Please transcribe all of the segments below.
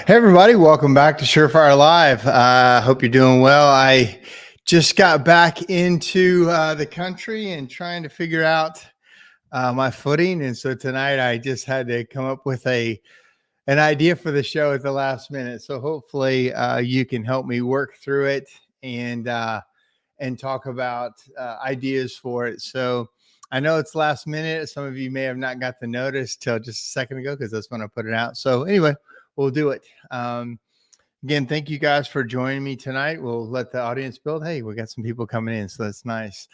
Hey everybody, welcome back to SureFire Live. Hope you're doing well. I just got back into the country and trying to figure out my footing, and so tonight I just had to come up with an idea for the show at the last minute. So hopefully you can help me work through it and talk about ideas for it. So I know it's last minute. Some of you may have not got the notice till just a second ago because that's when I put it out. So anyway, we'll do it. Again, thank you guys for joining me tonight. We'll let the audience build. Hey, we got some people coming in, so that's nice.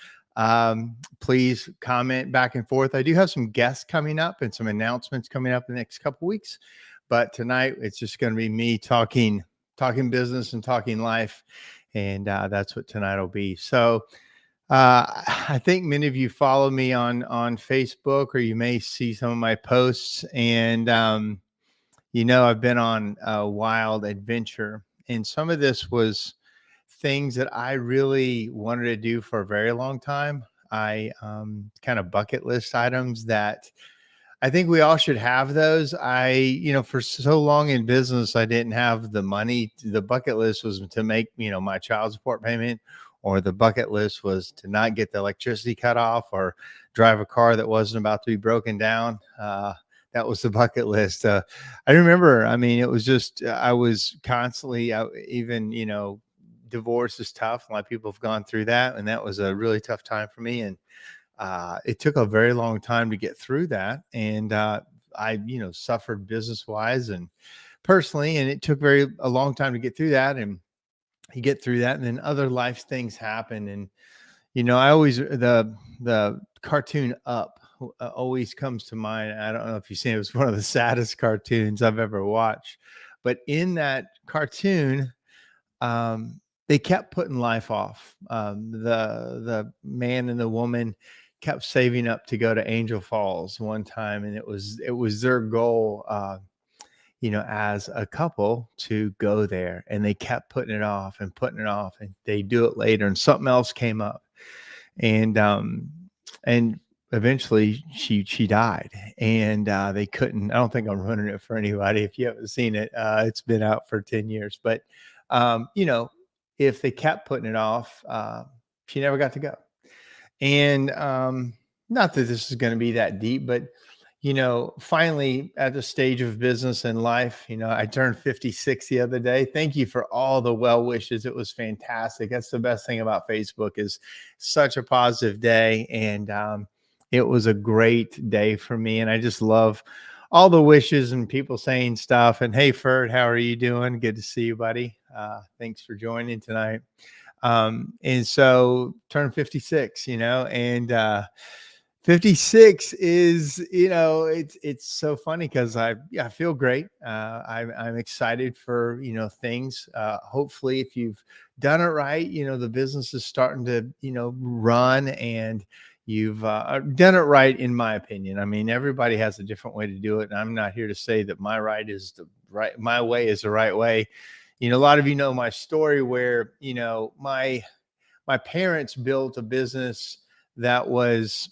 Please comment back and forth. I do have some guests coming up and some announcements coming up in the next couple weeks, but tonight it's just going to be me talking business and talking life, and that's what tonight will be. So I think many of you follow me on Facebook, or you may see some of my posts, and I've been on a wild adventure, and some of this was things that I really wanted to do for a very long time. I kind of bucket list items that I think we all should have those. For so long in business, I didn't have the money. The bucket list was to make, my child support payment, or the bucket list was to not get the electricity cut off or drive a car that wasn't about to be broken down. That was the bucket list. I remember, it was just, I was constantly out, even, divorce is tough. A lot of people have gone through that, and that was a really tough time for me. And it took a very long time to get through that. And I, suffered business wise and personally, and it took a long time to get through that. And you get through that, and then other life things happen. And, I always, the cartoon Up always comes to mind. I don't know if you've seen it. It was one of the saddest cartoons I've ever watched. But in that cartoon, they kept putting life off. The man and the woman kept saving up to go to Angel Falls one time, and it was their goal, as a couple to go there, and they kept putting it off, and they do it later, and something else came up, and eventually she died, and they couldn't. I don't think I'm ruining it for anybody if you haven't seen it. It's been out for 10 years, but if they kept putting it off, she never got to go. And not that this is going to be that deep, but finally at the stage of business and life, I turned 56 the other day. Thank you for all the well wishes. It was fantastic. That's the best thing about Facebook, is such a positive day. And it was a great day for me. And I just love all the wishes and people saying stuff. And hey, Ferd, how are you doing? Good to see you, buddy. Thanks for joining tonight. And so turned 56, and 56 is, it's so funny because I feel great. I'm excited for, things. Hopefully if you've done it right, the business is starting to, run, and you've done it right, in my opinion. Everybody has a different way to do it, and I'm not here to say that my way is the right way. A lot of you know my story, where my parents built a business that was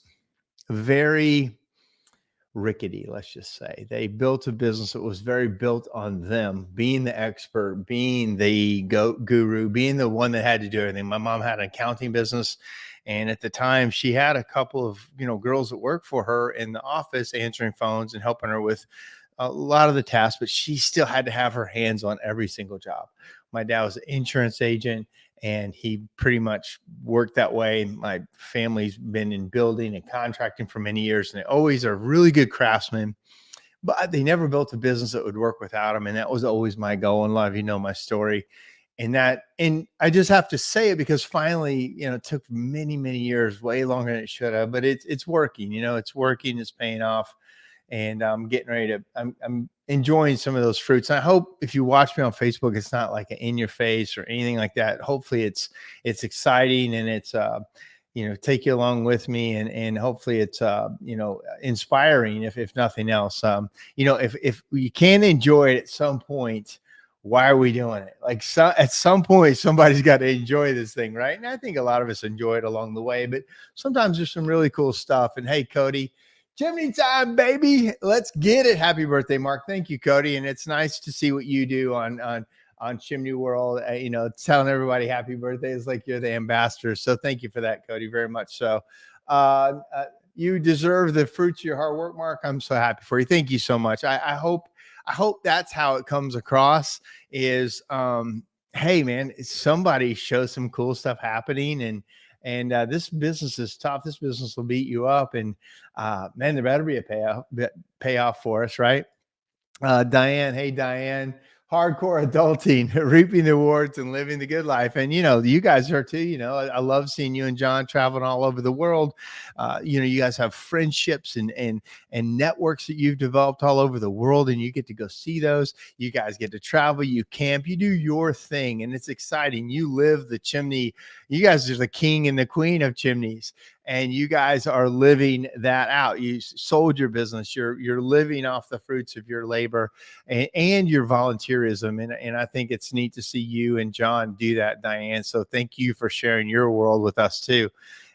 very rickety. Let's just say they built a business that was very built on them being the expert, being the guru, being the one that had to do everything. My mom had an accounting business, and at the time she had a couple of girls that worked for her in the office, answering phones and helping her with a lot of the tasks, but she still had to have her hands on every single job. My dad was an insurance agent, and he pretty much worked that way. My family's been in building and contracting for many years, and they always are really good craftsmen, but they never built a business that would work without them. And that was always my goal in life. My story. And I just have to say it because finally, it took many, many years, way longer than it should have, but it's working, it's working, it's paying off. And I'm getting ready to, I'm enjoying some of those fruits. And I hope if you watch me on Facebook, it's not like an in your face or anything like that. Hopefully it's exciting, and it's, take you along with me, and hopefully it's, inspiring, if nothing else. If we can enjoy it at some point, why are we doing it? At some point, somebody's got to enjoy this thing, right? And I think a lot of us enjoy it along the way, but sometimes there's some really cool stuff. And hey, Cody, Chimney time, baby. Let's get it. Happy birthday, Mark. Thank you, Cody. And it's nice to see what you do on Chimney World. Telling everybody happy birthday is like you're the ambassador. So thank you for that, Cody, very much so. You deserve the fruits of your hard work, Mark. I'm so happy for you. Thank you so much. I hope that's how it comes across is hey man, somebody shows some cool stuff happening, and this business is tough. This business will beat you up, and man, there better be a payoff for us, right? Diane, hey Diane, hardcore adulting, reaping the rewards and living the good life. And you guys are too. I love seeing you and John traveling all over the world. You guys have friendships and networks that you've developed all over the world, and you get to go see those. You guys get to travel, you camp, you do your thing, and it's exciting. You live the chimney. You guys are the king and the queen of chimneys, and you guys are living that out. You sold your business. You're living off the fruits of your labor and your volunteerism. And I think it's neat to see you and John do that, Diane. So thank you for sharing your world with us too.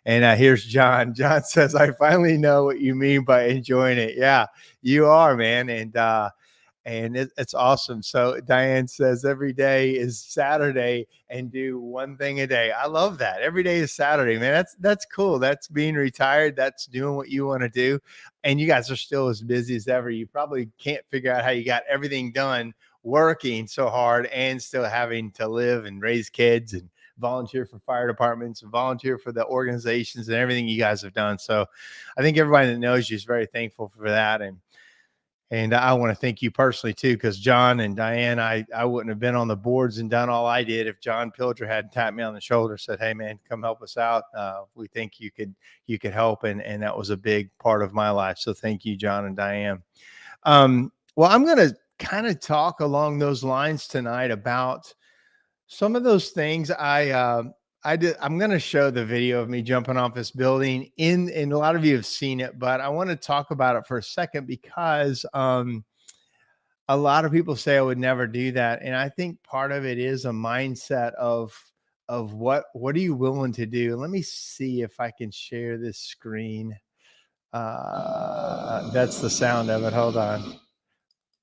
And here's John. John says, I finally know what you mean by enjoying it. Yeah, you are, man. And it's awesome. So Diane says every day is Saturday and do one thing a day. I love that. Every day is Saturday, man. That's cool. That's being retired. That's doing what you want to do. And you guys are still as busy as ever. You probably can't figure out how you got everything done working so hard and still having to live and raise kids and volunteer for fire departments and volunteer for the organizations and everything you guys have done. So I think everybody that knows you is very thankful for that. And I want to thank you personally too, because John and Diane, I wouldn't have been on the boards and done all I did if John Pilger hadn't tapped me on the shoulder, said, "Hey man, come help us out. We think you could help," and that was a big part of my life. So thank you, John and Diane. Well, I'm going to kind of talk along those lines tonight about some of those things I did. I'm going to show the video of me jumping off this building and a lot of you have seen it, but I want to talk about it for a second because a lot of people say I would never do that. And I think part of it is a mindset of what are you willing to do? Let me see if I can share this screen. That's the sound of it. Hold on.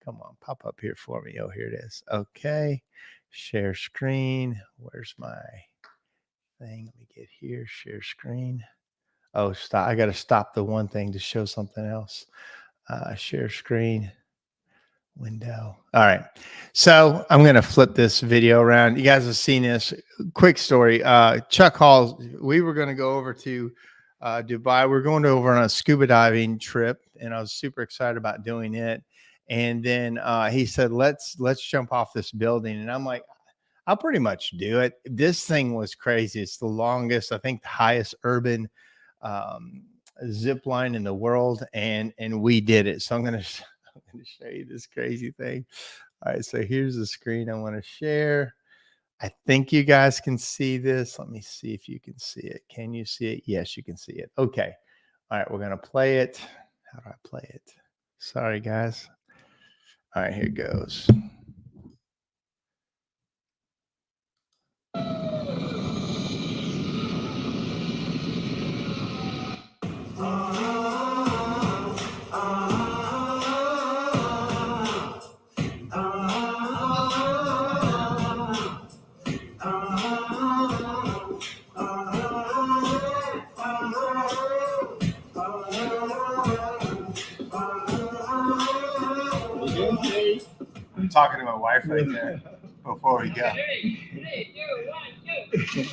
Come on, pop up here for me. Oh, here it is. Okay. Share screen. Where's my thing? Let me get here. Share screen. Oh, stop. I got to stop the one thing to show something else. Share screen. Window. All right. So I'm going to flip this video around. You guys have seen this. Quick story. Chuck Hall, we were going to go over to Dubai. We're going over on a scuba diving trip, and I was super excited about doing it. And then he said, let's jump off this building. And I'm like, I'll pretty much do it. This thing was crazy. It's the longest, I think the highest urban zip line in the world. And we did it. So I'm going to show you this crazy thing. All right. So here's the screen I want to share. I think you guys can see this. Let me see if you can see it. Can you see it? Yes, you can see it. Okay. All right. We're going to play it. How do I play it? Sorry, guys. All right, here goes. I'm talking to my wife right there before we go. 3, 2, 1, 2.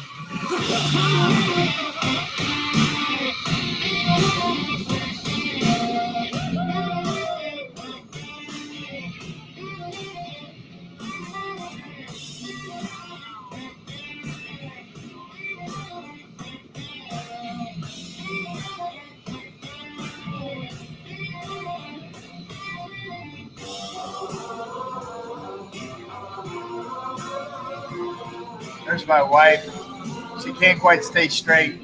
There's my wife. She can't quite stay straight.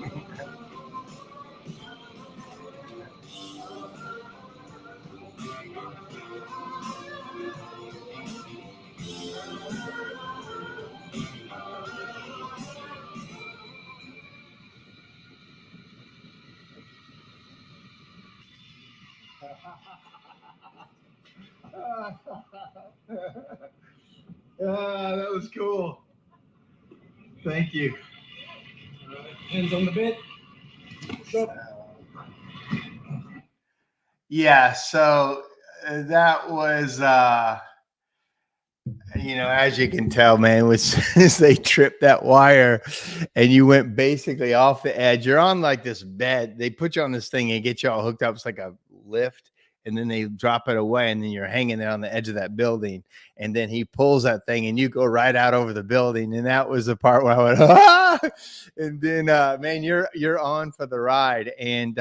That was cool. Thank you. Hands on the bit. Yeah, so that was as you can tell, man, as they tripped that wire and you went basically off the edge, you're on like this bed. They put you on this thing and get you all hooked up. It's like a lift, and then they drop it away, and then you're hanging there on the edge of that building. And then he pulls that thing, and you go right out over the building. And that was the part where I went, ah! And then, man, you're on for the ride. And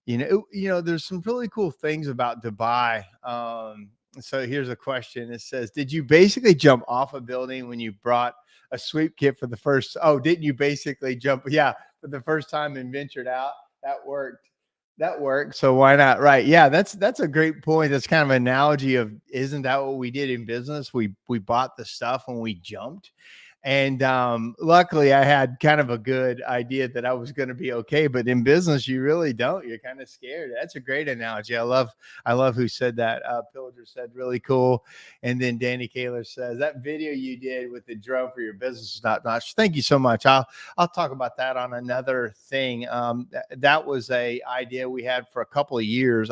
there's some really cool things about Dubai. So here's a question. It says, did you basically jump off a building when you brought a sweep kit for the first? Oh, didn't you basically jump? Yeah, for the first time and ventured out. That worked. That worked. So why not? Right. Yeah, that's a great point. That's kind of an analogy of, isn't that what we did in business? We bought the stuff when we jumped. And luckily, I had kind of a good idea that I was going to be okay. But in business, you really don't. You're kind of scared. That's a great analogy. I love who said that. Pillager said, really cool. And then Danny Kaler says, that video you did with the drone for your business is not notch. Thank you so much. I'll talk about that on another thing. That was a idea we had for a couple of years.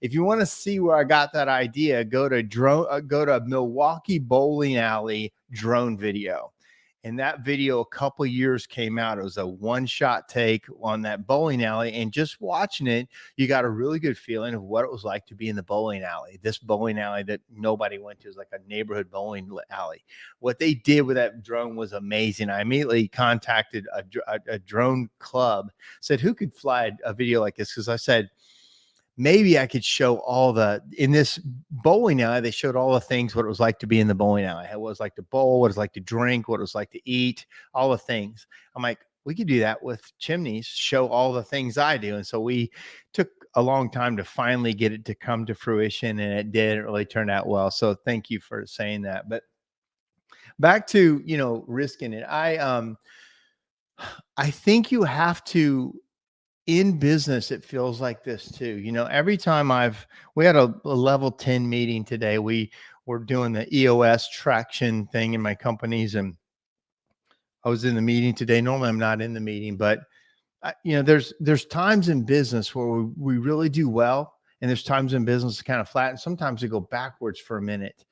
If you want to see where I got that idea, go to Milwaukee Bowling Alley drone video. And that video a couple of years came out. It was a one-shot take on that bowling alley. And just watching it, you got a really good feeling of what it was like to be in the bowling alley. This bowling alley that nobody went to is like a neighborhood bowling alley. What they did with that drone was amazing. I immediately contacted a drone club, said, who could fly a video like this? Because I said, maybe I could show in this bowling alley, they showed all the things, what it was like to be in the bowling alley, what it was like to bowl, what it was like to drink, what it was like to eat, all the things. I'm like, we could do that with chimneys, show all the things I do. And so we took a long time to finally get it to come to fruition, and it did. It really turned out well. So thank you for saying that. But back to, risking it. I think you have to, in business, it feels like this too. Every time we had a level 10 meeting today, we were doing the EOS traction thing in my companies, and I was in the meeting today. Normally I'm not in the meeting, but there's times in business where we really do well, and there's times in business kind of flat, and sometimes we go backwards for a minute.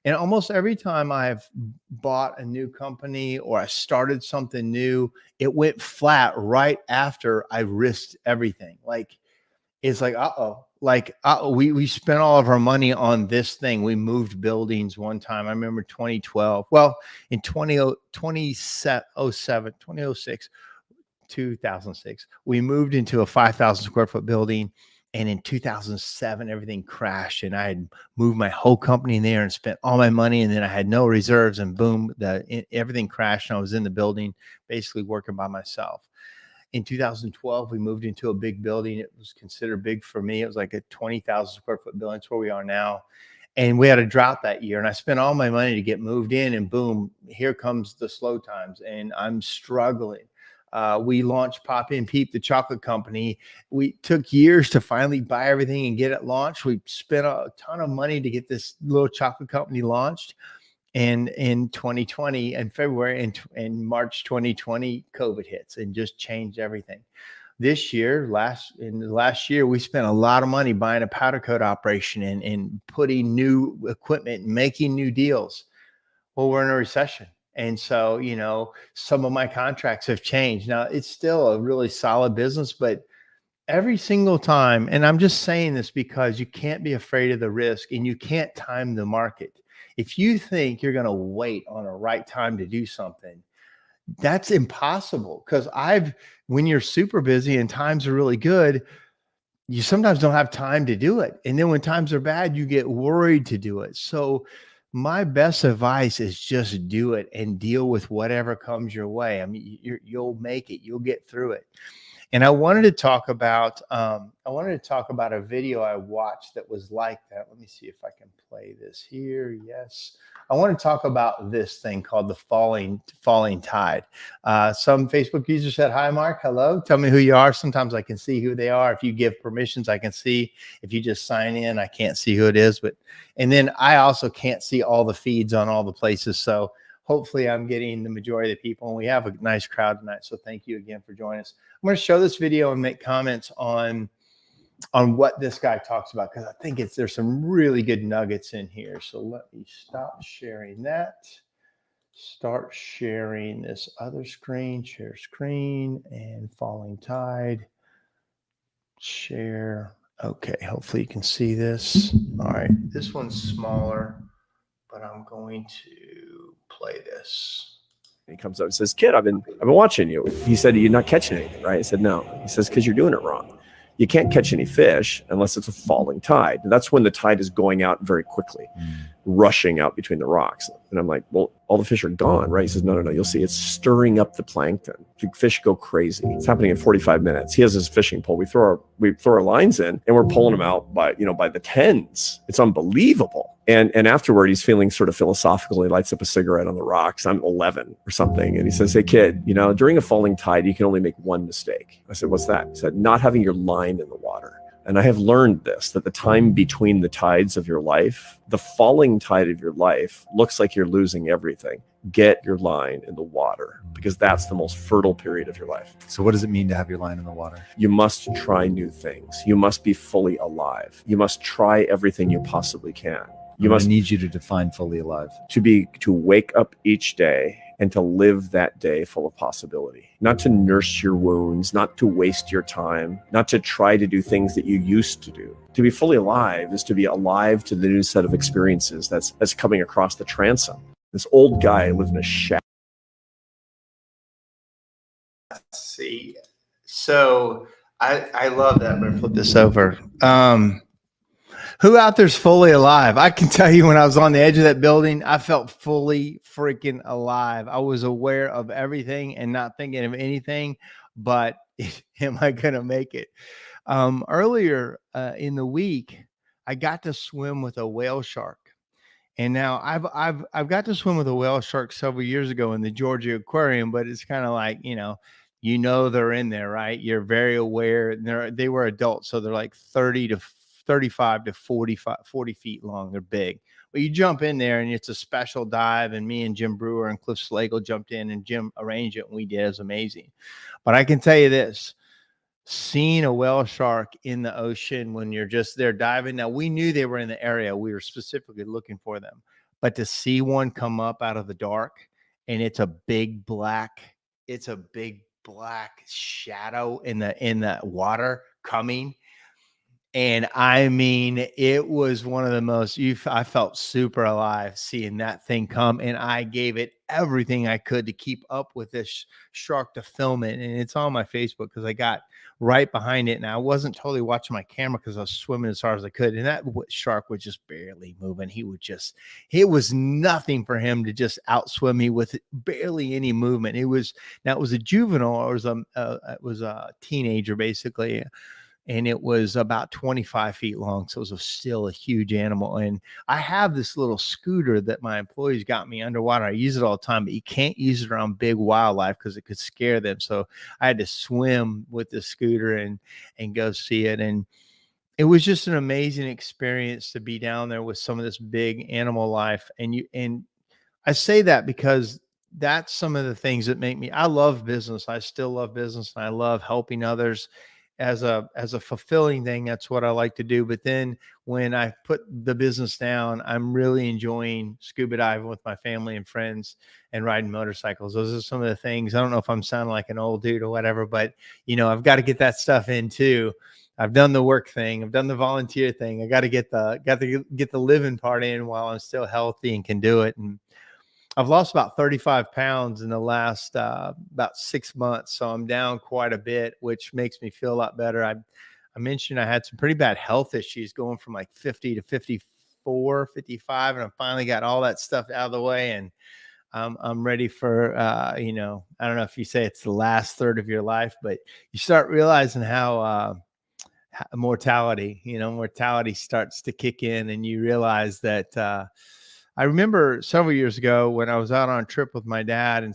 And almost every time I've bought a new company or I started something new, it went flat right after I risked everything. Like, it's like, we spent all of our money on this thing. We moved buildings one time. I remember 2012. Well, in 2006, we moved into a 5,000 square foot building. And in 2007, everything crashed, and I had moved my whole company in there and spent all my money. And then I had no reserves, and boom, everything crashed. And I was in the building basically working by myself. In 2012, we moved into a big building. It was considered big for me. It was like a 20,000 square foot building. It's where we are now. And we had a drought that year, and I spent all my money to get moved in, and boom, here comes the slow times, and I'm struggling. We launched Pop and Peep, the chocolate company. We took years to finally buy everything and get it launched. We spent a ton of money to get this little chocolate company launched. And in 2020, in February and March 2020, COVID hits and just changed everything. This year, last year, we spent a lot of money buying a powder coat operation and putting new equipment and making new deals. Well, we're in a recession. And so, some of my contracts have changed. Now, it's still a really solid business, but every single time, and I'm just saying this because you can't be afraid of the risk, and you can't time the market. If you think you're going to wait on a right time to do something, that's impossible. Because when you're super busy and times are really good, you sometimes don't have time to do it. And then when times are bad, you get worried to do it. So my best advice is just do it and deal with whatever comes your way. I mean, you'll make it, you'll get through it. And I wanted to talk about a video I watched that was like that. Let me see if I can play this here. Yes. I want to talk about this thing called the falling tide. Some Facebook users said, "Hi, Mark. Hello. Tell me who you are." Sometimes I can see who they are. If you give permissions, I can see. If you just sign in, I can't see who it is. And then I also can't see all the feeds on all the places. So hopefully I'm getting the majority of the people, and we have a nice crowd tonight. So thank you again for joining us. I'm going to show this video and make comments on what this guy talks about, because I think there's some really good nuggets in here. So let me stop sharing that. Start sharing this other screen, share screen, and falling tide. Share. Okay, hopefully you can see this. All right, this one's smaller, but I'm going to play this. He comes up and says, "Kid, I've been watching you." He said, "You're not catching anything, right?" I said, "No." He says, "Because you're doing it wrong. You can't catch any fish unless it's a falling tide. That's when the tide is going out very quickly, rushing out between the rocks." And I'm like, "Well, all the fish are gone, right?" He says, "No. You'll see. It's stirring up the plankton. The fish go crazy. It's happening in 45 minutes." He has his fishing pole. We throw our lines in, and we're pulling them out by the tens. It's unbelievable. And afterward, he's feeling sort of philosophical. He lights up a cigarette on the rocks. I'm 11 or something. And he says, "Hey, kid, during a falling tide, you can only make one mistake." I said, "What's that?" He said, "Not having your line in the water." And I have learned this, that the time between the tides of your life, the falling tide of your life, looks like you're losing everything. Get your line in the water, because that's the most fertile period of your life. So what does it mean to have your line in the water? You must try new things. You must be fully alive. You must try everything you possibly can. I need you to define fully alive. To wake up each day and to live that day full of possibility, not to nurse your wounds, not to waste your time, not to try to do things that you used to do. To be fully alive is to be alive to the new set of experiences that's coming across the transom. This old guy lived in a shack. Let's see. So I love that. I'm going to flip this over. Who out there's fully alive? I can tell you, when I was on the edge of that building, I felt fully freaking alive. I was aware of everything and not thinking of anything but, am I going to make it? Earlier in the week, I got to swim with a whale shark. And now I've got to swim with a whale shark several years ago in the Georgia Aquarium, but it's kind of like, they're in there, right? You're very aware. They were adults, so they're like 30 to 35 to 40 feet long. They're big. But you jump in there and it's a special dive. And me and Jim Brewer and Cliff Slagle jumped in, and Jim arranged it, and we did. It was amazing. But I can tell you this, seeing a whale shark in the ocean when you're just there diving. Now, we knew they were in the area. We were specifically looking for them. But to see one come up out of the dark, and it's a big black shadow in the water coming. And I mean, it was one of the most, I felt super alive seeing that thing come, and I gave it everything I could to keep up with this shark to film it. And it's on my Facebook because I got right behind it, and I wasn't totally watching my camera because I was swimming as hard as I could. And that shark was just barely moving. It was nothing for him to just outswim me with barely any movement. It was a juvenile, or it was a teenager basically. And it was about 25 feet long. So it was still a huge animal. And I have this little scooter that my employees got me underwater. I use it all the time, but you can't use it around big wildlife because it could scare them. So I had to swim with the scooter and go see it. And it was just an amazing experience to be down there with some of this big animal life. And I say that because that's some of the things that make me, I love business. I still love business, and I love helping others as a fulfilling thing. That's what I like to do. But then when I put the business down, I'm really enjoying scuba diving with my family and friends and riding motorcycles. Those are some of the things. I don't know if I'm sounding like an old dude or whatever, but I've got to get that stuff in too. I've done the work thing. I've done the volunteer thing. I got to get the living part in while I'm still healthy and can do it. And I've lost about 35 pounds in the last about 6 months. So I'm down quite a bit, which makes me feel a lot better. I mentioned I had some pretty bad health issues, going from like 50 to 54, 55. And I finally got all that stuff out of the way. And I'm ready for, you know, I don't know if you say it's the last third of your life, but you start realizing how mortality, you know, mortality starts to kick in, and you realize that, I remember several years ago when I was out on a trip with my dad in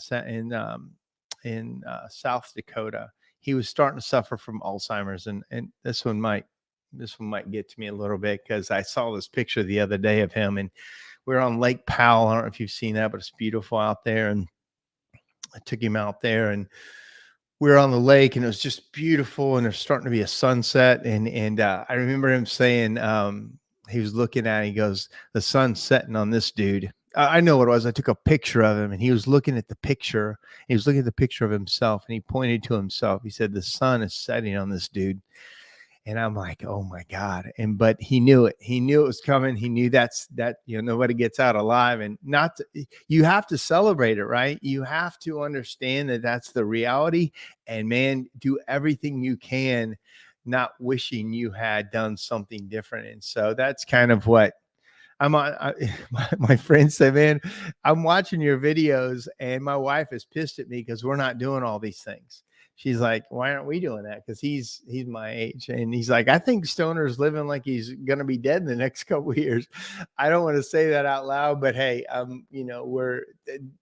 South Dakota. He was starting to suffer from Alzheimer's, and this one might get to me a little bit, because I saw this picture the other day of him, and we're on Lake Powell. I don't know if you've seen that, but it's beautiful out there. And I took him out there, and we were on the lake, and it was just beautiful, and there's starting to be a sunset. And I remember him saying, he was looking at it, he goes, "The sun's setting on this dude." I know what it was. I took a picture of him, and he was looking at the picture. He was looking at the picture of himself, and he pointed to himself. He said, "The sun is setting on this dude." And I'm like, oh my God. But he knew it. He knew it was coming. He knew you know, nobody gets out alive. And you have to celebrate it, right? You have to understand that that's the reality. And man, do everything you can, not wishing you had done something different. And so that's kind of what I'm on. My friend said, "Man, I'm watching your videos, and my wife is pissed at me because we're not doing all these things." She's like, "Why aren't we doing that?" Because he's my age, and he's like, "I think Stoner's living like he's gonna be dead in the next couple of years." I don't want to say that out loud, but hey, you know,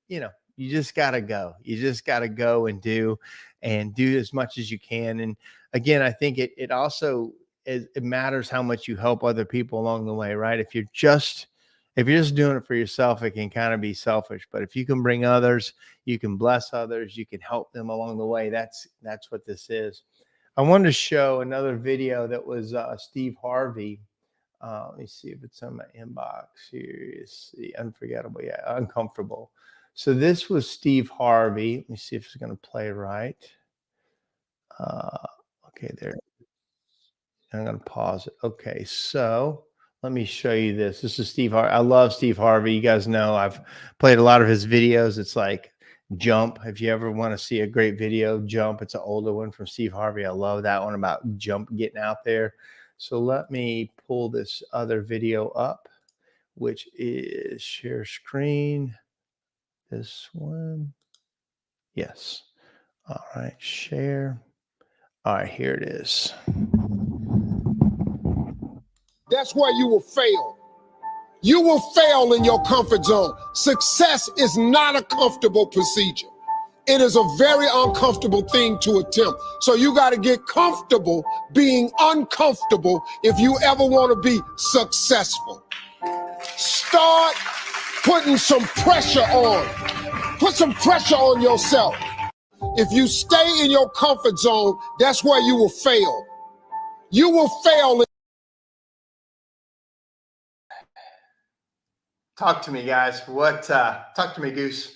you know, you just gotta go. You just gotta go and do as much as you can. And again, I think it also it matters how much you help other people along the way, right? If you're just doing it for yourself, it can kind of be selfish. But if you can bring others, you can bless others, you can help them along the way. That's what this is. I wanted to show another video that was Steve Harvey. Let me see if it's on my inbox here. See, unforgettable, yeah, uncomfortable. So this was Steve Harvey. Let me see if it's going to play right. Okay, there. I'm going to pause it. Okay, so let me show you this. This is Steve Harvey. I love Steve Harvey. You guys know I've played a lot of his videos. It's like Jump. If you ever want to see a great video, Jump. It's an older one from Steve Harvey. I love that one about jump, getting out there. So let me pull this other video up, which is share screen. This one. Yes. All right, share. All right, here it is. That's where you will fail. You will fail in your comfort zone. Success is not a comfortable procedure. It is a very uncomfortable thing to attempt. So you got to get comfortable being uncomfortable if you ever want to be successful. Start putting some pressure on. Put some pressure on yourself. If you stay in your comfort zone, that's where you will fail. You will fail. Talk to me, guys. Talk to me, Goose.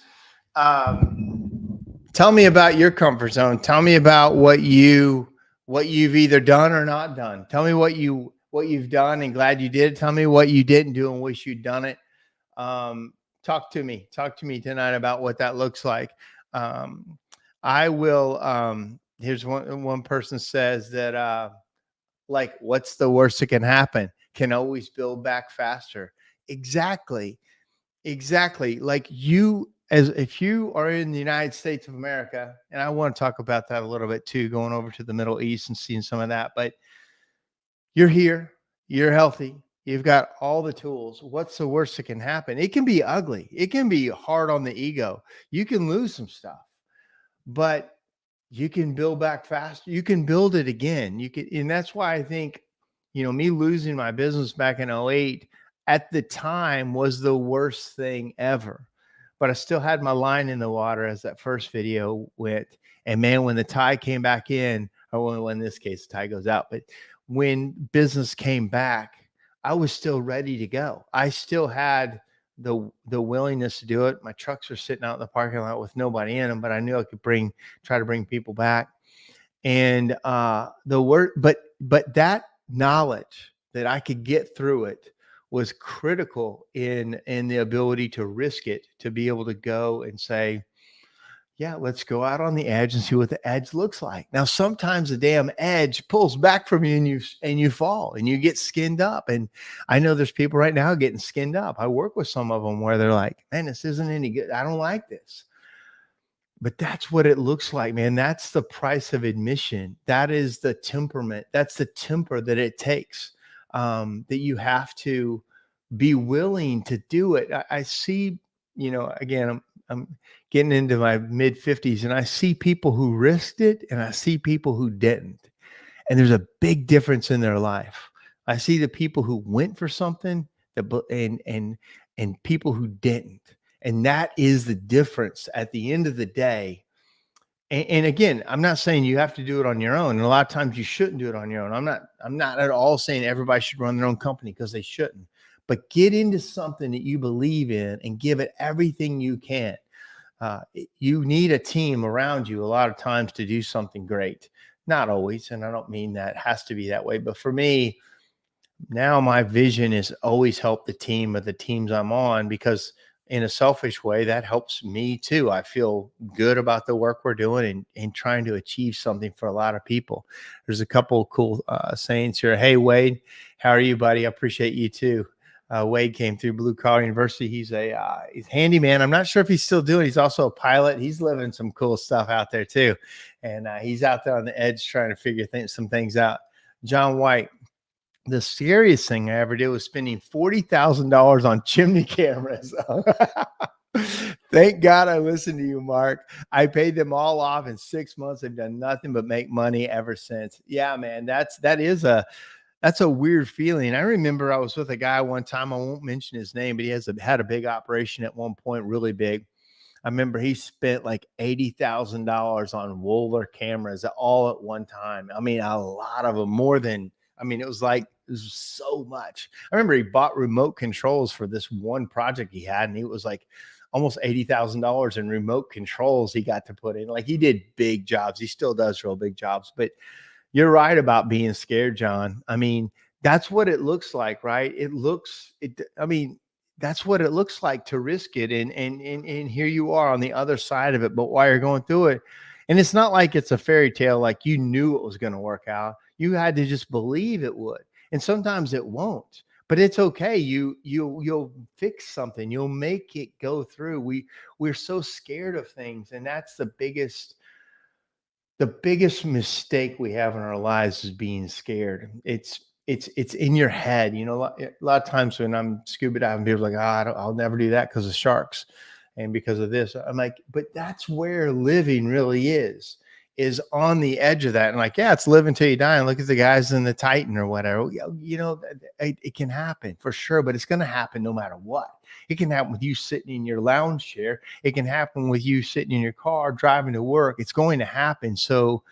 Tell me about your comfort zone. Tell me about what you've either done or not done. Tell me what you've done and glad you did. Tell me what you didn't do and wish you'd done it. Talk to me tonight about what that looks like. I will. Here's one person says that, like, what's the worst that can happen? Can always build back faster. Exactly. Like if you are in the United States of America, and I want to talk about that a little bit too, going over to the Middle East and seeing some of that, but you're here, you're healthy, you've got all the tools. What's the worst that can happen? It can be ugly. It can be hard on the ego. You can lose some stuff, but you can build back faster. You can build it again. And that's why I think, you know, me losing my business back in 08 at the time was the worst thing ever. But I still had my line in the water, as that first video went. And man, when the tide came back in, or when in this case the tide goes out, but when business came back, I was still ready to go. I still had the willingness to do it. My trucks were sitting out in the parking lot with nobody in them, but I knew I could try to bring people back. And but that knowledge that I could get through it was critical in the ability to risk it, to be able to go and say, yeah, let's go out on the edge and see what the edge looks like. Now, sometimes the damn edge pulls back from you and you fall and you get skinned up. And I know there's people right now getting skinned up. I work with some of them where they're like, man, this isn't any good. I don't like this. But that's what it looks like, man. That's the price of admission. That is the temperament. That's the temper that it takes, that you have to be willing to do it. I see, again, I'm getting into my mid 50s and I see people who risked it and I see people who didn't. And there's a big difference in their life. I see the people who went for something and people who didn't. And that is the difference at the end of the day. And again, I'm not saying you have to do it on your own. And a lot of times you shouldn't do it on your own. I'm not at all saying everybody should run their own company, because they shouldn't. But get into something that you believe in and give it everything you can. You need a team around you a lot of times to do something great. Not always. And I don't mean that has to be that way. But for me, now my vision is always help the team of the teams I'm on, because in a selfish way, that helps me too. I feel good about the work we're doing and trying to achieve something for a lot of people. There's a couple of cool sayings here. Hey, Wade, how are you, buddy? I appreciate you too. Wade came through Blue Collar University. He's he's handyman. I'm not sure if he's still doing. He's also a pilot. He's living some cool stuff out there too, and he's out there on the edge trying to figure some things out. John White. The scariest thing I ever did was spending $40,000 on chimney cameras. Thank God I listened to you, Mark. I paid them all off in 6 months. They've done nothing but make money ever since. Yeah, man, that's a weird feeling. I remember I was with a guy one time. I won't mention his name, but he had a big operation at one point, really big. I remember he spent like $80,000 on Wohler cameras all at one time. I mean, a lot of them, more than. I mean, it was so much. I remember he bought remote controls for this one project he had, and it was like almost $80,000 in remote controls he got to put in. Like, he did big jobs. He still does real big jobs. But you're right about being scared, John. I mean, that's what it looks like, right? I mean, that's what it looks like to risk it. And here you are on the other side of it. But while you're going through it, and it's not like it's a fairy tale, like you knew it was going to work out. You had to just believe it would. And sometimes it won't, but it's okay. You'll fix something. You'll make it go through. We're so scared of things. And that's the biggest mistake we have in our lives, is being scared. It's in your head. A lot of times when I'm scuba diving, people are like, I'll never do that because of sharks and because of this. I'm like, but that's where living really is on the edge of that. And like, yeah, it's live until you die. And look at the guys in the Titan or whatever. It can happen for sure, but it's going to happen no matter what. It can happen with you sitting in your lounge chair. It can happen with you sitting in your car driving to work. It's going to happen. So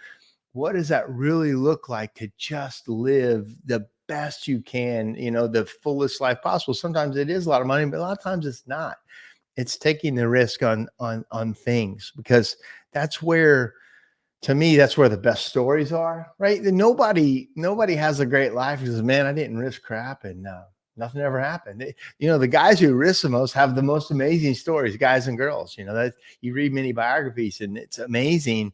what does that really look like to just live the best you can, the fullest life possible? Sometimes it is a lot of money, but a lot of times it's not. It's taking the risk on things, because that's where, to me, that's where the best stories are, right? Nobody has a great life because, man, I didn't risk crap and nothing ever happened. The guys who risk the most have the most amazing stories, guys and girls. That you read many biographies and it's amazing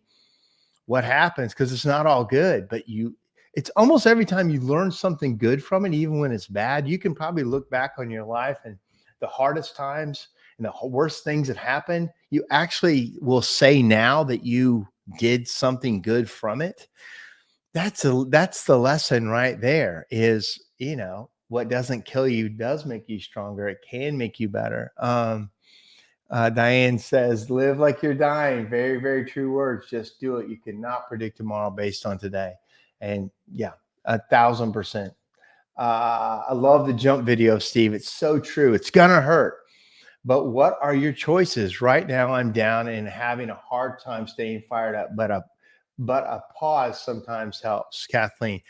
what happens, because it's not all good, but it's almost every time you learn something good from it, even when it's bad. You can probably look back on your life and the hardest times and the worst things that happened, you actually will say now that you did something good from it. That's the lesson right there, is, what doesn't kill you does make you stronger. It can make you better. Diane says, live like you're dying. Very, very true words. Just do it. You cannot predict tomorrow based on today. And yeah, 1,000%. I love the jump video, Steve. It's so true. It's going to hurt. But what are your choices? Right now, I'm down and having a hard time staying fired up, but a pause sometimes helps. Kathleen,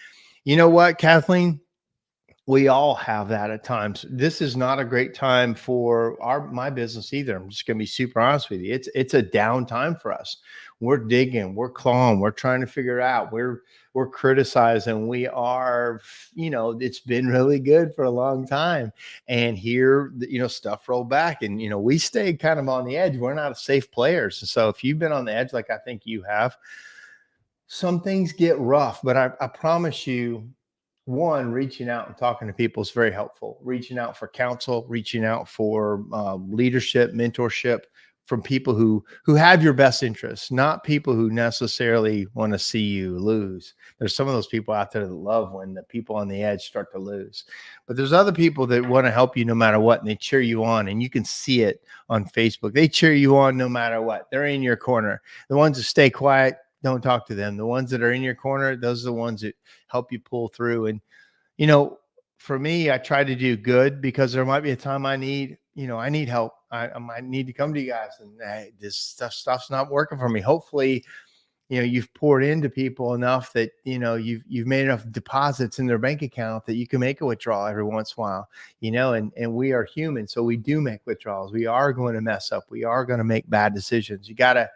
you know what, Kathleen? We all have that at times. This is not a great time for my business either. I'm just going to be super honest with you. It's a down time for us. we're digging, we're clawing, we're trying to figure out, we're criticizing, we are, it's been really good for a long time. And here, stuff rolled back, and we stayed kind of on the edge. We're not safe players. And so if you've been on the edge, like I think you have, some things get rough, but I promise you, one, reaching out and talking to people is very helpful. Reaching out for counsel, reaching out for leadership, mentorship from people who have your best interests, not people who necessarily want to see you lose. There's some of those people out there that love when the people on the edge start to lose, but there's other people that want to help you no matter what, and they cheer you on, and you can see it on Facebook. They cheer you on no matter what. They're in your corner. The ones that stay quiet, don't talk to them. The ones that are in your corner, those are the ones that help you pull through. And for me, I try to do good, because there might be a time I need help. I might need to come to you guys, and hey, this stuff's not working for me. Hopefully, you've poured into people enough that, you've made enough deposits in their bank account that you can make a withdrawal every once in a while, and we are human. So we do make withdrawals. We are going to mess up. We are going to make bad decisions. You gotta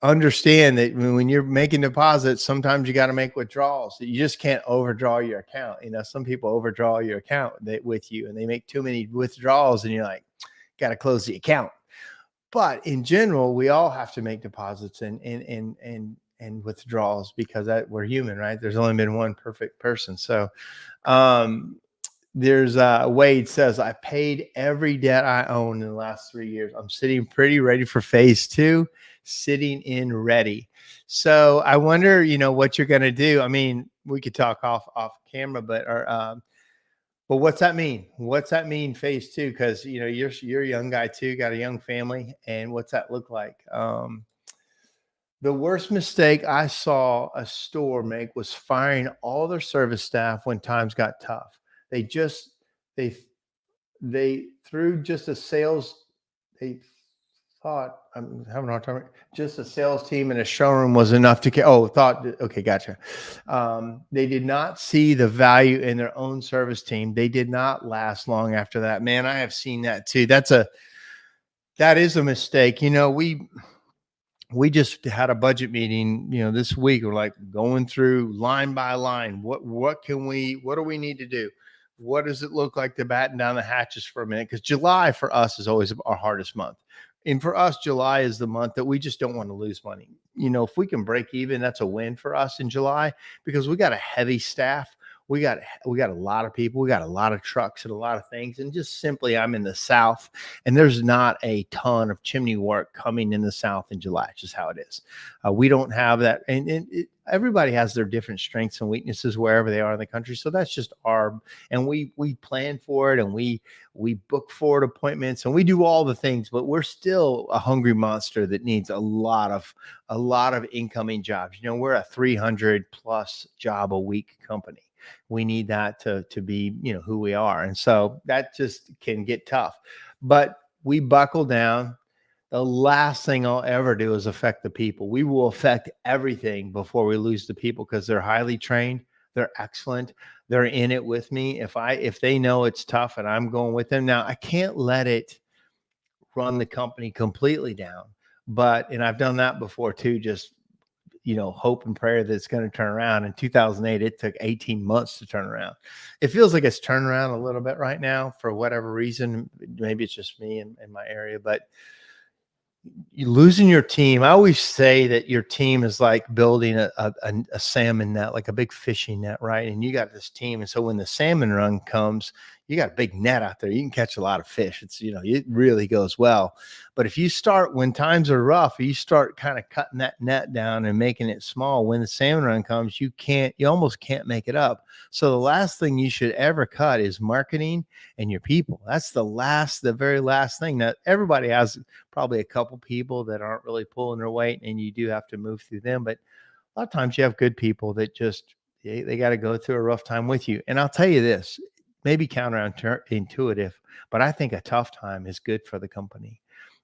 understand that when you're making deposits, sometimes you got to make withdrawals. You just can't overdraw your account. Some people overdraw your account with you, and they make too many withdrawals, and you're like, got to close the account. But in general, we all have to make deposits and withdrawals, because we're human, right? There's only been one perfect person. So there's Wade says, I paid every debt I own in the last 3 years. I'm sitting pretty ready for phase 2, sitting in ready. So I wonder, what you're going to do. I mean, we could talk off camera, but what's that mean? What's that mean, phase 2? Because, you're a young guy too, got a young family. And what's that look like? The worst mistake I saw a store make was firing all their service staff when times got tough. They threw just a sales. They thought, I'm having a hard time. Just a sales team in a showroom was enough to okay, gotcha. They did not see the value in their own service team. They did not last long after that. Man, I have seen that too. That is a mistake. We just had a budget meeting, this week. We're like going through line by line. What do we need to do? What does it look like to batten down the hatches for a minute? Because July for us is always our hardest month. And for us, July is the month that we just don't want to lose money. If we can break even, that's a win for us in July, because we got a heavy staff. We got a lot of people. We got a lot of trucks and a lot of things. And just simply, I'm in the South, and there's not a ton of chimney work coming in the South in July. It's just how it is. We don't have that. And everybody has their different strengths and weaknesses wherever they are in the country. So that's just and we plan for it, and we book forward appointments, and we do all the things, but we're still a hungry monster that needs a lot of incoming jobs. We're a 300 plus job a week company. We need that to be, who we are. And so that just can get tough, but we buckle down. The last thing I'll ever do is affect the people. We will affect everything before we lose the people, because they're highly trained. They're excellent. They're in it with me. If they know it's tough and I'm going with them. Now, I can't let it run the company completely down, and I've done that before too. Just, hope and prayer that it's going to turn around. In 2008, it took 18 months to turn around. It feels like it's turned around a little bit right now for whatever reason. Maybe it's just me in my area, but you losing your team. I always say that your team is like building a salmon net, like a big fishing net, right? And you got this team. And so when the salmon run comes, you got a big net out there. You can catch a lot of fish. It's, it really goes well. But if you start, when times are rough, you start kind of cutting that net down and making it small. When the salmon run comes, you almost can't make it up. So the last thing you should ever cut is marketing and your people. That's the very last thing. Now, everybody has probably a couple people that aren't really pulling their weight, and you do have to move through them. But a lot of times you have good people that just, they got to go through a rough time with you. And I'll tell you this, maybe counterintuitive, but I think a tough time is good for the company.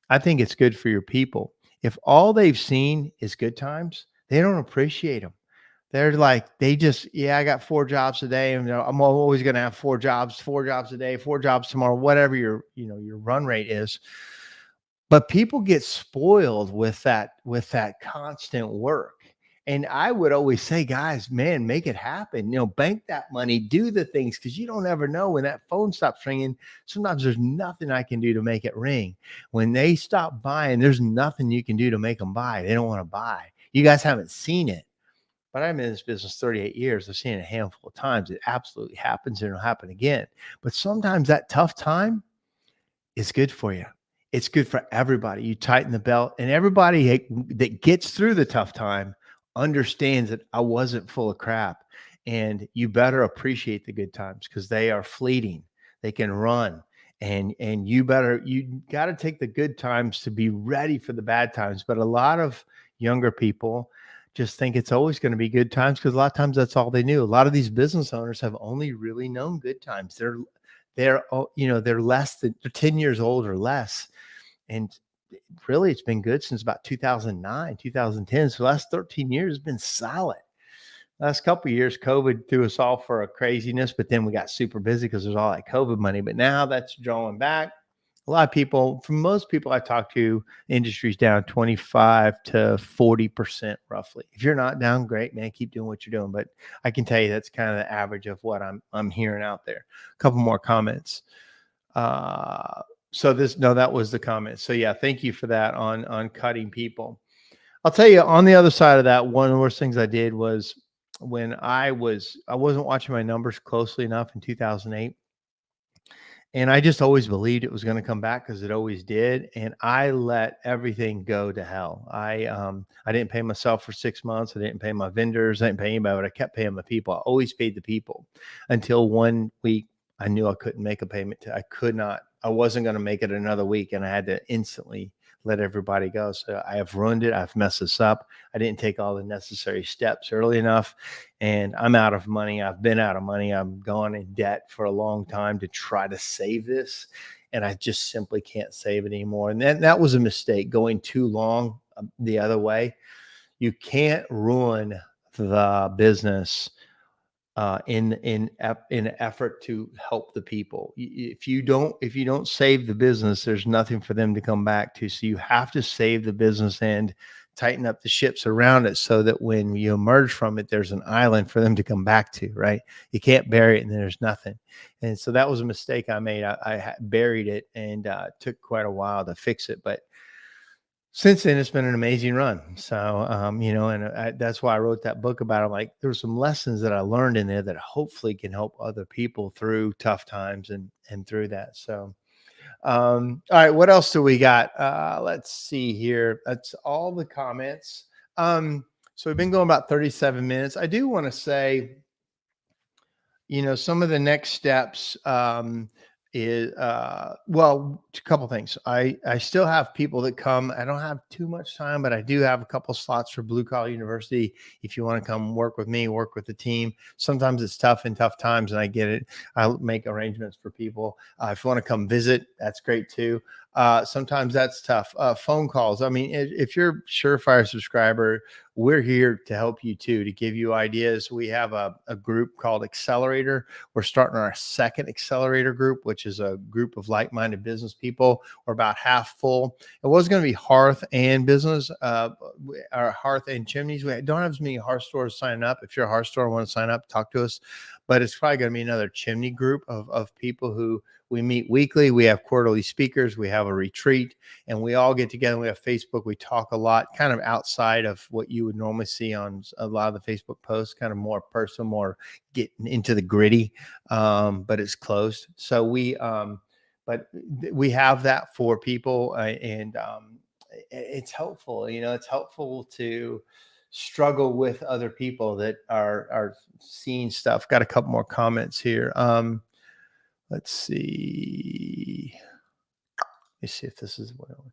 I think it's good for your people. If all they've seen is good times, they don't appreciate them. They're like, I got 4 jobs a day, and I'm always going to have 4 jobs a day, 4 jobs tomorrow, whatever your run rate is. But people get spoiled with that constant work. And I would always say, guys, man, make it happen. Bank that money, do the things, because you don't ever know when that phone stops ringing. Sometimes there's nothing I can do to make it ring. When they stop buying, there's nothing you can do to make them buy. They don't want to buy. You guys haven't seen it, but I'm in this business 38 years. I've seen it a handful of times. It absolutely happens, and it'll happen again. But sometimes that tough time is good for you. It's good for everybody. You tighten the belt, and everybody that gets through the tough time understands that I wasn't full of crap. And you better appreciate the good times, because they are fleeting. They can run. And you got to take the good times to be ready for the bad times. But a lot of younger people just think it's always going to be good times, because a lot of times that's all they knew. A lot of these business owners have only really known good times. They're less than, they're 10 years old or less. And really, it's been good since about 2009, 2010. So the last 13 years has been solid. Last couple of years, COVID threw us all for a craziness, but then we got super busy because there's all that COVID money. But now that's drawing back. A lot of people, for most people I talk to, industry's down 25 to 40% roughly. If you're not down, great, man, keep doing what you're doing. But I can tell you that's kind of the average of what I'm hearing out there. A couple more comments. That was the comment. So yeah, thank you for that on cutting people. I'll tell you, on the other side of that, one of the worst things I did was when I wasn't watching my numbers closely enough in 2008. And I just always believed it was going to come back, because it always did. And I let everything go to hell. I didn't pay myself for 6 months. I didn't pay my vendors. I didn't pay anybody, but I kept paying my people. I always paid the people, until one week I knew I couldn't make a payment. I wasn't going to make it another week. And I had to instantly let everybody go. So I have ruined it. I've messed this up. I didn't take all the necessary steps early enough, and I'm out of money. I've been out of money. I'm gone in debt for a long time to try to save this, and I just simply can't save it anymore. And then that was a mistake, going too long the other way. You can't ruin the business in an effort to help the people. If you don't save the business, there's nothing for them to come back to. So you have to save the business and tighten up the ships around it, so that when you emerge from it, there's an island for them to come back to, right? You can't bury it and then there's nothing. And so that was a mistake I made. I buried it, and took quite a while to fix it. But since then, it's been an amazing run. So, that's why I wrote that book about it. Like, there were some lessons that I learned in there that hopefully can help other people through tough times and through that. So, all right, what else do we got? Let's see here. That's all the comments. So we've been going about 37 minutes. I do want to say, some of the next steps, is a couple things. I still have people that come. I don't have too much time, but I do have a couple slots for Blue Collar University. If you want to come work with me, work with the team. Sometimes it's tough in tough times, and I get it. I'll make arrangements for people. If you want to come visit, that's great too. Sometimes that's tough. Phone calls. I mean, if you're a SureFire subscriber, we're here to help you too, to give you ideas. We have a group called Accelerator. We're starting our second Accelerator group, which is a group of like-minded business people. We're about half full. It was going to be hearth and business, or hearth and chimneys. We don't have as many hearth stores signing up. If you're a hearth store and want to sign up, talk to us. But it's probably going to be another chimney group of people who we meet weekly. We have quarterly speakers. We have a retreat, and we all get together. We have Facebook. We talk a lot, kind of outside of what you would normally see on a lot of the Facebook posts, kind of more personal, more getting into the gritty, but it's closed. So we have that for people, and it's helpful. It's helpful to struggle with other people that are seeing stuff. Got a couple more comments here. Let's see. Let me see if this is what I want.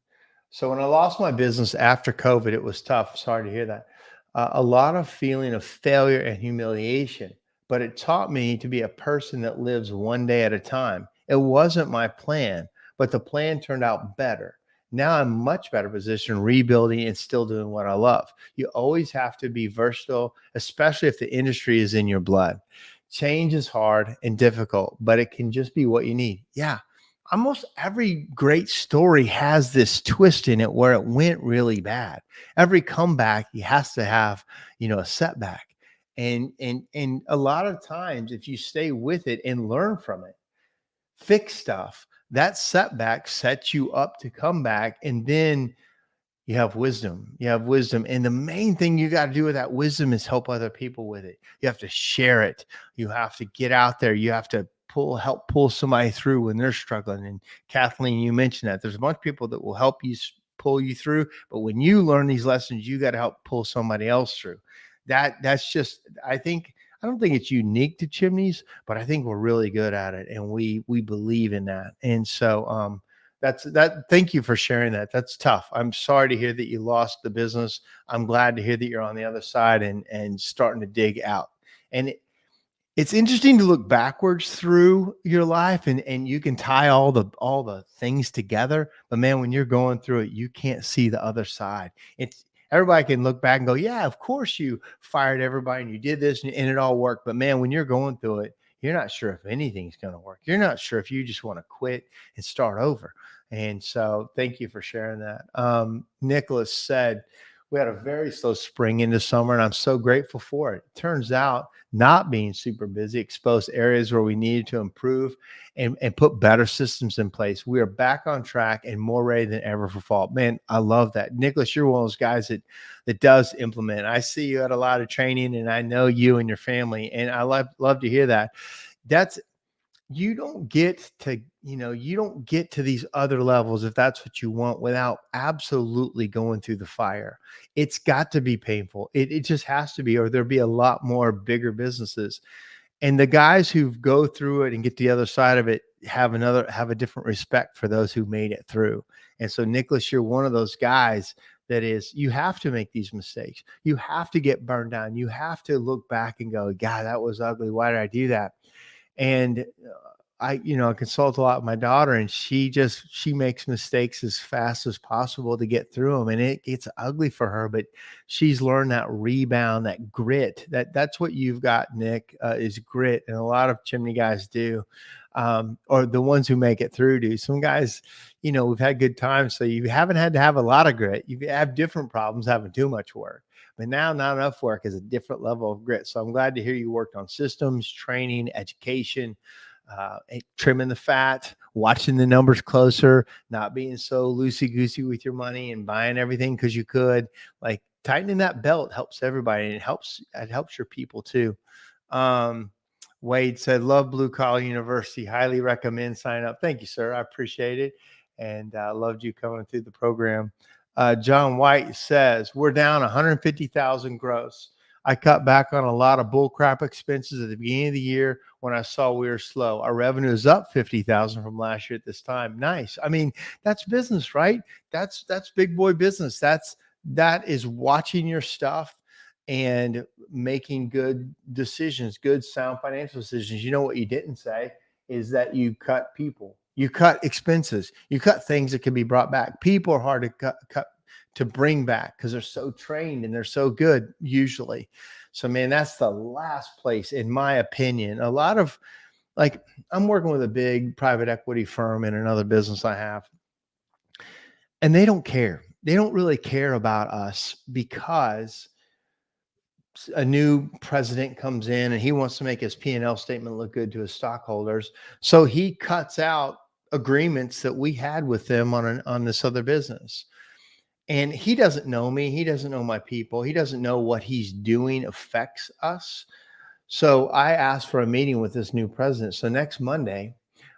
So when I lost my business after COVID, it was tough. Sorry to hear that. A lot of feeling of failure and humiliation, but it taught me to be a person that lives one day at a time. It wasn't my plan, but the plan turned out better. Now I'm much better position, rebuilding and still doing what I love. You always have to be versatile, especially if the industry is in your blood. Change is hard and difficult, but it can just be what you need. Yeah. almost every great story has this twist in it where it went really bad. Every comeback he has to have, a setback. And a lot of times if you stay with it and learn from it, fix stuff, that setback sets you up to come back. And then you have wisdom. You have wisdom. And the main thing you got to do with that wisdom is help other people with it. You have to share it. You have to get out there. You have to help pull somebody through when they're struggling. And Kathleen, you mentioned that there's a bunch of people that will help you pull you through. But when you learn these lessons, you got to help pull somebody else through. That's just, I don't think it's unique to chimneys, but I think we're really good at it. And we believe in that. And so, thank you for sharing that. That's tough. I'm sorry to hear that you lost the business. I'm glad to hear that you're on the other side and starting to dig out. And it's interesting to look backwards through your life and you can tie all the things together. But man, when you're going through it, you can't see the other side. It's Everybody can look back and go, yeah, of course you fired everybody and you did this and it all worked. But man, when you're going through it, you're not sure if anything's going to work. You're not sure if you just want to quit and start over. And so thank you for sharing that. Nicholas said, we had a very slow spring into summer, and I'm so grateful for it. Turns out not being super busy exposed areas where we needed to improve and put better systems in place. We are back on track and more ready than ever for fall. Man, I love that. Nicholas, you're one of those guys that does implement. I see you at a lot of training, and I know you and your family, and I love to hear that. You don't get to these other levels if that's what you want without absolutely going through the fire. It's got to be painful. It just has to be, or there'll be a lot more bigger businesses. And the guys who go through it and get the other side of it have a different respect for those who made it through. And so, Nicholas, you're one of those guys that is, you have to make these mistakes. You have to get burned down. You have to look back and go, God, that was ugly. Why did I do that? And I consult a lot with my daughter, and she makes mistakes as fast as possible to get through them. And it gets ugly for her, but she's learned that rebound, that grit. That's what you've got, Nick, is grit. And a lot of chimney guys do, or the ones who make it through do. Some guys, we've had good times. So you haven't had to have a lot of grit. You have different problems having too much work. But now not enough work is a different level of grit. So I'm glad to hear you worked on systems, training, education, trimming the fat, watching the numbers closer, not being so loosey-goosey with your money and buying everything because you could. Like tightening that belt helps everybody, and it helps your people too. Wade said, love Blue Collar University. Highly recommend sign up. Thank you, sir. I appreciate it. And loved you coming through the program. John White says, we're down 150,000 gross. I cut back on a lot of bullcrap expenses at the beginning of the year when I saw we were slow. Our revenue is up 50,000 from last year at this time. Nice. I mean, that's business, right? That's big boy business. That is watching your stuff and making good decisions, good sound financial decisions. You know what you didn't say is that you cut people. You cut expenses. You cut things that can be brought back. People are hard to cut to bring back because they're so trained and they're so good usually. So, man, that's the last place, in my opinion. A lot of I'm working with a big private equity firm in another business I have, and they don't care. They don't really care about us because a new president comes in and he wants to make his P&L statement look good to his stockholders. So he cuts out agreements that we had with them on this other business. And he doesn't know me. He doesn't know my people. He doesn't know what he's doing affects us. So I asked for a meeting with this new president. So next Monday,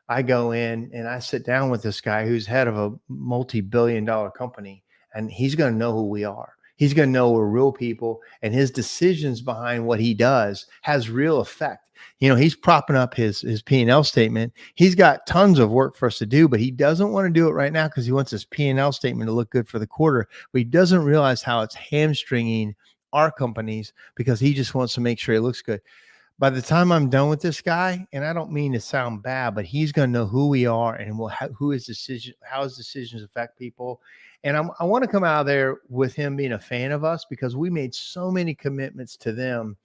I go in and I sit down with this guy who's head of a multi-billion-dollar company, and he's going to know who we are. He's going to know we're real people, and his decisions behind what he does has real effect. He's propping up his P&L statement. He's got tons of work for us to do, but he doesn't want to do it right now because he wants his P&L statement to look good for the quarter. But he doesn't realize how it's hamstringing our companies because he just wants to make sure it looks good. By the time I'm done with this guy, and I don't mean to sound bad, but he's going to know who we are and how his decisions affect people. And I want to come out of there with him being a fan of us because we made so many commitments to them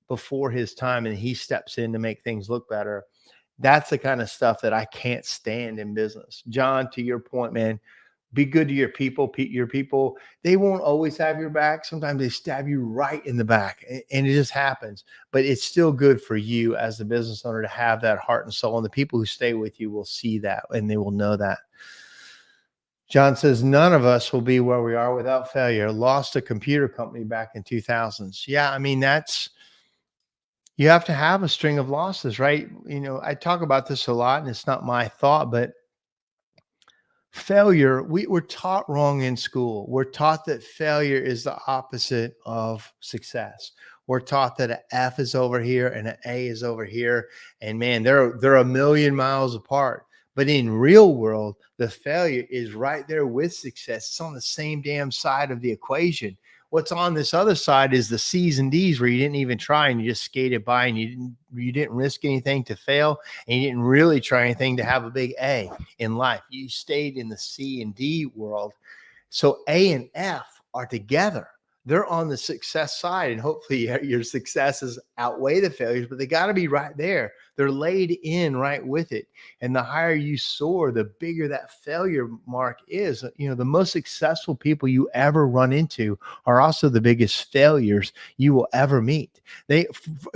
before his time, and he steps in to make things look better. That's the kind of stuff that I can't stand in business. John, to your point, man, be good to your people. Your people, they won't always have your back. Sometimes they stab you right in the back, and it just happens. But it's still good for you as the business owner to have that heart and soul. And the people who stay with you will see that, and they will know that. John says, none of us will be where we are without failure. Lost a computer company back in 2000s. Yeah, I mean, you have to have a string of losses, right? I talk about this a lot, and it's not my thought, but failure, we're taught wrong in school. We're taught that failure is the opposite of success. We're taught that an F is over here and an A is over here. And man, they're a million miles apart. But in real world, the failure is right there with success. It's on the same damn side of the equation. What's on this other side is the C's and D's where you didn't even try and you just skated by and you didn't risk anything to fail, and you didn't really try anything to have a big A in life. You stayed in the C and D world. So A and F are together. They're on the success side, and hopefully your successes outweigh the failures, but they got to be right there. They're laid in right with it. And the higher you soar, the bigger that failure mark is. The most successful people you ever run into are also the biggest failures you will ever meet. They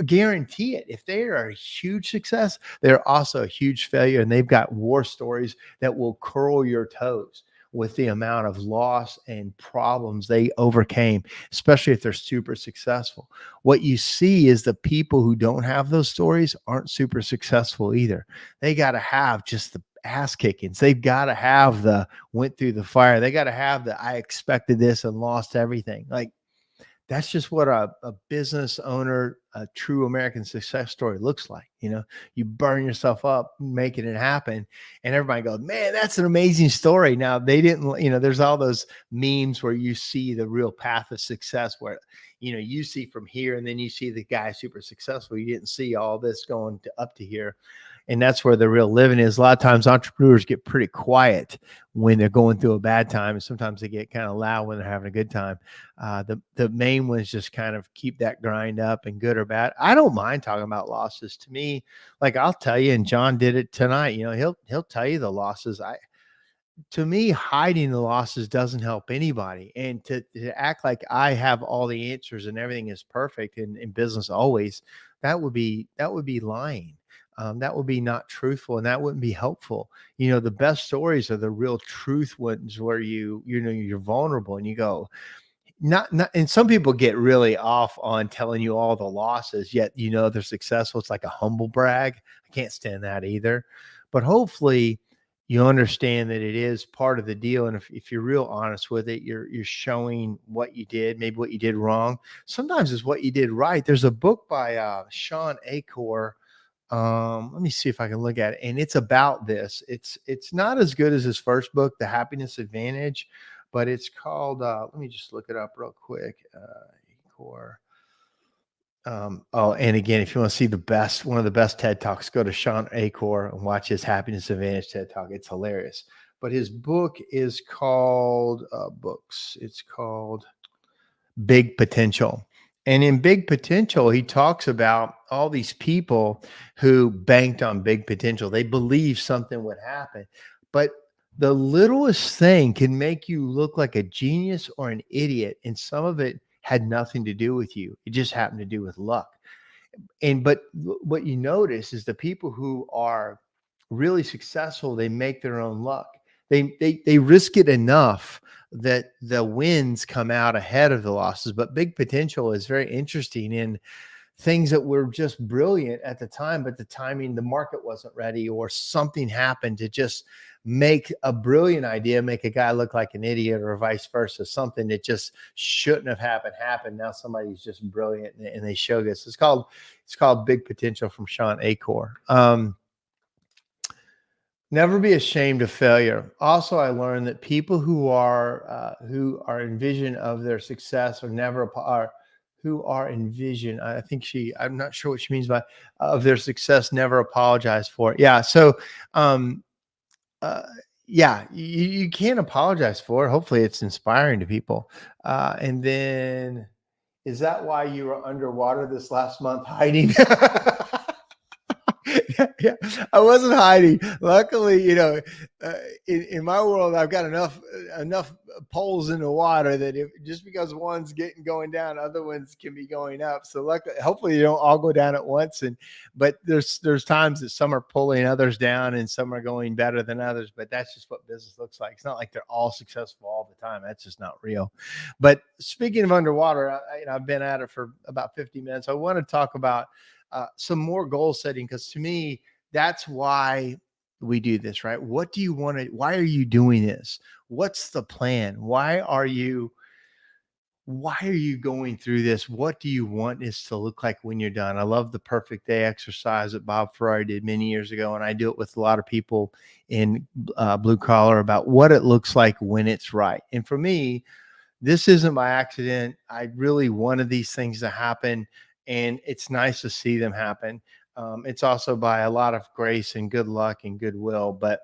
guarantee it. If they are a huge success, they're also a huge failure, and they've got war stories that will curl your toes with the amount of loss and problems they overcame, especially if they're super successful. What you see is the people who don't have those stories aren't super successful either. They got to have just the ass kickings. They've got to have the went through the fire. They got to have the I expected this and lost everything. Like, that's just what a business owner, a true American success story looks like. You burn yourself up making it happen, and everybody goes, man, that's an amazing story. Now, they didn't, there's all those memes where you see the real path of success where, you see from here and then you see the guy super successful. You didn't see all this going up to here. And that's where the real living is. A lot of times entrepreneurs get pretty quiet when they're going through a bad time. And sometimes they get kind of loud when they're having a good time. The main ones just kind of keep that grind up, and good or bad. I don't mind talking about losses. To me, like I'll tell you, and John did it tonight, he'll tell you the losses. To me, hiding the losses doesn't help anybody. And to act like I have all the answers and everything is perfect in business always, that would be lying. That would be not truthful, and that wouldn't be helpful. The best stories are the real truth ones where you're vulnerable and you go, not, and some people get really off on telling you all the losses, yet, they're successful. It's like a humble brag. I can't stand that either. But hopefully you understand that it is part of the deal. And if you're real honest with it, you're showing what you did, maybe what you did wrong. Sometimes it's what you did right. There's a book by Sean Acor. Let me see if I can look at it. And it's about this. It's not as good as his first book, The Happiness Advantage, but it's called, let me just look it up real quick. Acor. And again, if you want to see one of the best TED Talks, go to Sean Acor and watch his Happiness Advantage TED Talk. It's hilarious. But his book is called it's called Big Potential. And in Big Potential, he talks about all these people who banked on big potential. They believe something would happen, but the littlest thing can make you look like a genius or an idiot. And some of it had nothing to do with you. It just happened to do with luck. But what you notice is the people who are really successful, they make their own luck. They risk it enough that the wins come out ahead of the losses. But Big Potential is very interesting in things that were just brilliant at the time, but the timing, the market wasn't ready, or something happened to just make a brilliant idea, make a guy look like an idiot, or vice versa. Something that just shouldn't have happened. Now somebody's just brilliant and they show this. It's called Big Potential from Sean Acor. Never be ashamed of failure. Also, I learned that people who are in vision of their success who are in vision. I'm not sure what she means by of their success, never apologize for it. Yeah. So, you can't apologize for it. Hopefully it's inspiring to people. And then, is that why you were underwater this last month hiding? Yeah, I wasn't hiding. Luckily, uh, in my world, I've got enough poles in the water that if just because one's getting going down, other ones can be going up. So luckily, hopefully, you don't all go down at once. But there's times that some are pulling others down, and some are going better than others. But that's just what business looks like. It's not like they're all successful all the time. That's just not real. But speaking of underwater, I've been at it for about 50 minutes. I want to talk about some more goal setting, because to me, that's why we do this, right? What do you want to, why are you doing this? What's the plan? Why are you going through this? What do you want this to look like when you're done? I love the perfect day exercise that Bob Ferrari did many years ago. And I do it with a lot of people in blue collar about what it looks like when it's right. And for me, this isn't by accident. I really wanted these things to happen, and it's nice to see them happen. It's also by a lot of grace and good luck and goodwill. But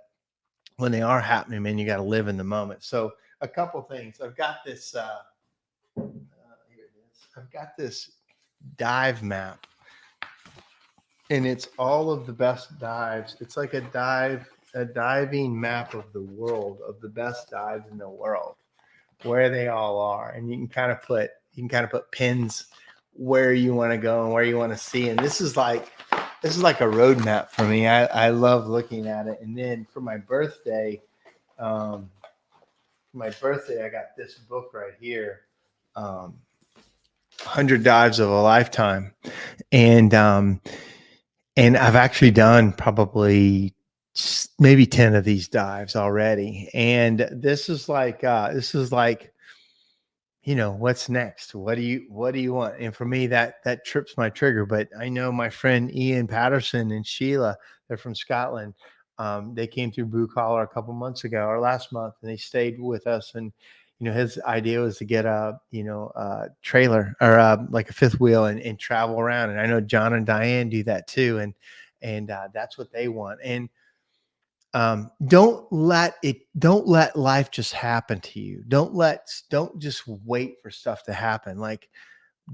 when they are happening, man, you got to live in the moment. So a couple things. I've got this. Here it is. I've got this dive map, and it's all of the best dives. It's like a diving map of the world, of the best dives in the world, where they all are. And you can kind of put pins where you want to go and where you want to see. And this is like a roadmap for me. I love looking at it. And then for my birthday, I got this book right here, 100 Dives of a Lifetime. And I've actually done probably maybe 10 of these dives already. And this is like, what's next? What do you want? And for me, that trips my trigger. But I know my friend Ian Patterson and Sheila, they're from Scotland. They came through Blue Collar a couple months ago or last month, and they stayed with us. And his idea was to get a trailer or like a fifth wheel and travel around. And I know John and Diane do that too. And that's what they want. And don't let life just happen to you. Don't just wait for stuff to happen. Like,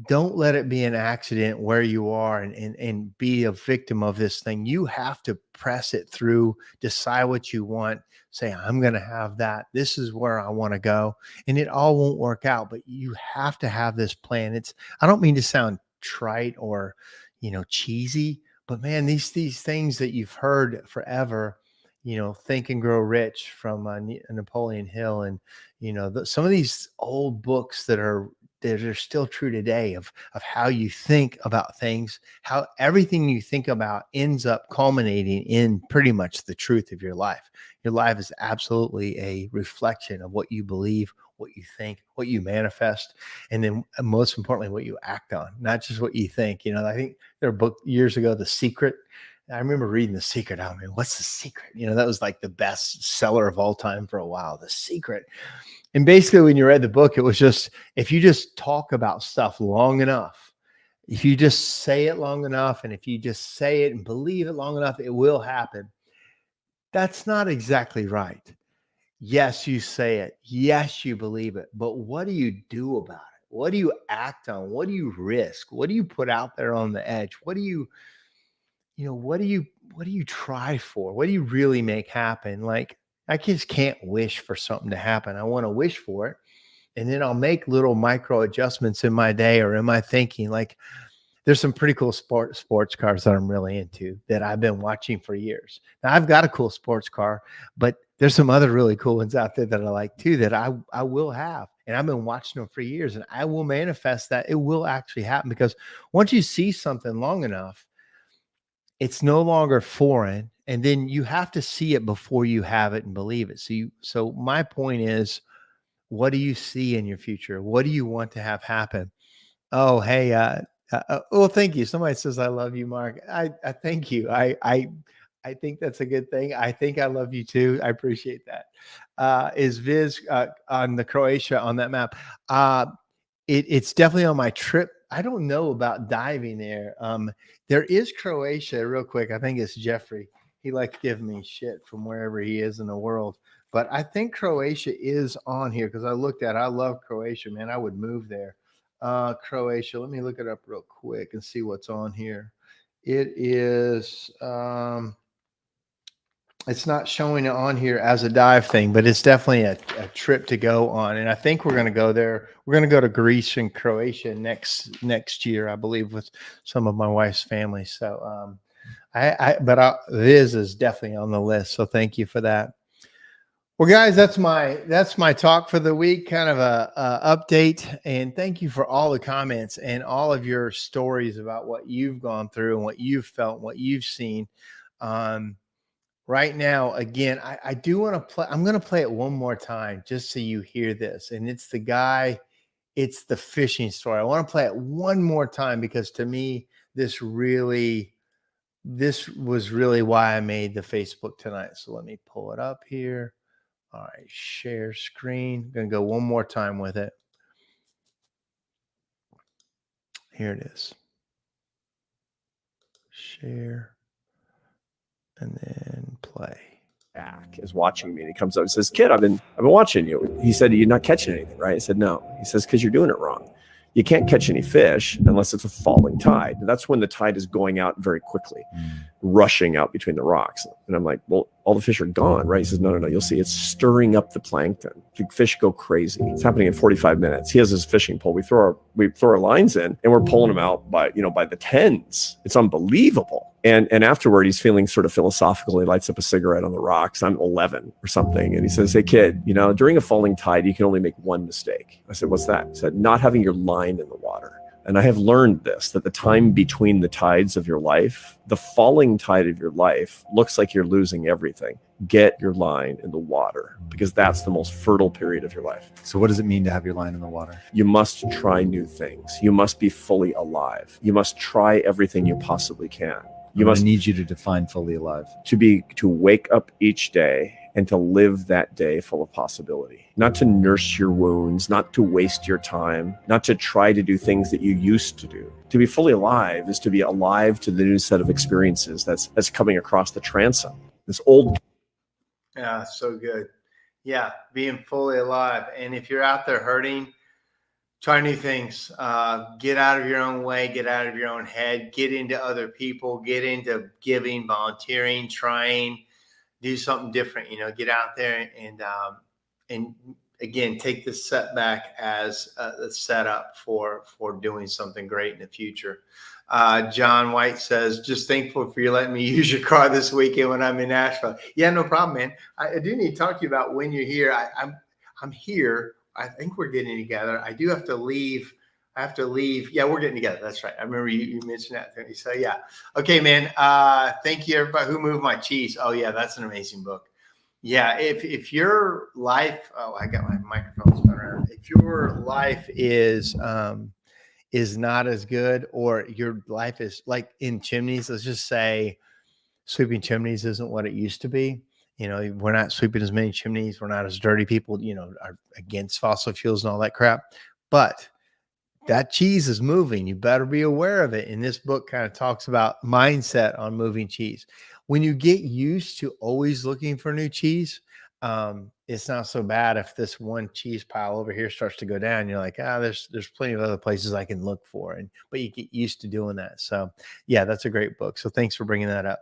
don't let it be an accident where you are and be a victim of this thing. You have to press it through, decide what you want, say, I'm going to have that. This is where I want to go. And it all won't work out, but you have to have this plan. I don't mean to sound trite or, cheesy, but man, these things that you've heard forever, Think and Grow Rich from Napoleon Hill. And, some of these old books that are still true today of how you think about things, how everything you think about ends up culminating in pretty much the truth of your life. Your life is absolutely a reflection of what you believe, what you think, what you manifest, and then most importantly, what you act on, not just what you think. I think there were a book years ago, The Secret. I remember reading The Secret. I mean, what's the secret? That was like the best seller of all time for a while, The Secret. And basically, when you read the book, it was just, if you just talk about stuff long enough, if you just say it long enough, and if you just say it and believe it long enough, it will happen. That's not exactly right. Yes, you say it. Yes, you believe it. But what do you do about it? What do you act on? What do you risk? What do you put out there on the edge? What do you try for? What do you really make happen? Like, I just can't wish for something to happen. I want to wish for it. And then I'll make little micro adjustments in my day or in my thinking. Like, there's some pretty cool sports cars that I'm really into that I've been watching for years. Now, I've got a cool sports car, but there's some other really cool ones out there that I like too, that I will have. And I've been watching them for years, and I will manifest that. It will actually happen, because once you see something long enough, it's no longer foreign, and then you have to see it before you have it and believe it. So my point is, what do you see in your future? What do you want to have happen? Oh, hey, well, thank you. Somebody says, I love you, Mark. I thank you. I think that's a good thing. I think I love you too. I appreciate that. Is Viz on the Croatia on that map? It's definitely on my trip. I don't know about diving there. There is Croatia, real quick. I think it's Jeffrey. He likes giving me shit from wherever he is in the world. But I think Croatia is on here, because I looked at it. I love Croatia, man. I would move there. Croatia. Let me look it up real quick and see what's on here. It is, it's not showing it on here as a dive thing, but it's definitely a trip to go on. And I think we're going to go there. We're going to go to Greece and Croatia next year, I believe, with some of my wife's family. So, Viz is definitely on the list. So thank you for that. Well, guys, that's my talk for the week, kind of a update. And thank you for all the comments and all of your stories about what you've gone through and what you've felt, what you've seen. Right now, again, I do want to play. I'm going to play it one more time just so you hear this. And it's it's the fishing story. I want to play it one more time because to me, this was really why I made the Facebook tonight. So let me pull it up here. All right, share screen. Gonna go one more time with it. Here it is. Share and then play. Back is watching me, and he comes up and says, "Kid, I've been watching you." He said, "You're not catching anything, right?" I said, "No." He says, "Because you're doing it wrong. You can't catch any fish unless it's a falling tide. That's when the tide is going out very quickly, rushing out between the rocks." And I'm like, "Well, all the fish are gone, right?" He says, "No. You'll see. It's stirring up the plankton. The fish go crazy. It's happening in 45 minutes." He has his fishing pole. We throw our lines in, and we're pulling them out by the tens. It's unbelievable. And afterward, he's feeling sort of philosophical. He lights up a cigarette on the rocks. I'm 11 or something. And he says, "Hey, kid, during a falling tide, you can only make one mistake." I said, "What's that?" He said, "Not having your line in the water." And I have learned this, that the time between the tides of your life, the falling tide of your life, looks like you're losing everything. Get your line in the water, because that's the most fertile period of your life. So what does it mean to have your line in the water? You must try new things. You must be fully alive. You must try everything you possibly can. I need you to define fully alive. To wake up each day and to live that day full of possibility, not to nurse your wounds, not to waste your time, not to try to do things that you used to do. To be fully alive is to be alive to the new set of experiences that's coming across the transom. This old. Yeah, so good. Yeah, being fully alive. And if you're out there hurting, try new things. Get out of your own way. Get out of your own head. Get into other people. Get into giving, volunteering, trying. Do something different. Get out there and again, take this setback as a setup for doing something great in the future. John White says, "Just thankful for you letting me use your car this weekend when I'm in Nashville." Yeah, no problem, man. I do need to talk to you about when you're here. I'm here. I think we're getting together. I do have to leave. I have to leave. Yeah, we're getting together. That's right. I remember you mentioned that to me. So yeah. Okay, man. Thank you, everybody. Who Moved My Cheese? Oh yeah, that's an amazing book. Yeah, if your life, I got my microphone spun around. If your life is not as good, or your life is like in chimneys, let's just say sweeping chimneys isn't what it used to be. We're not sweeping as many chimneys. We're not as dirty. People, are against fossil fuels and all that crap. But that cheese is moving. You better be aware of it. And this book kind of talks about mindset on moving cheese. When you get used to always looking for new cheese, it's not so bad if this one cheese pile over here starts to go down. You're like, there's plenty of other places I can look for. But you get used to doing that. So yeah, that's a great book. So thanks for bringing that up.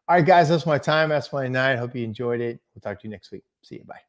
All right, guys, that's my time. That's my night. Hope you enjoyed it. We'll talk to you next week. See you. Bye.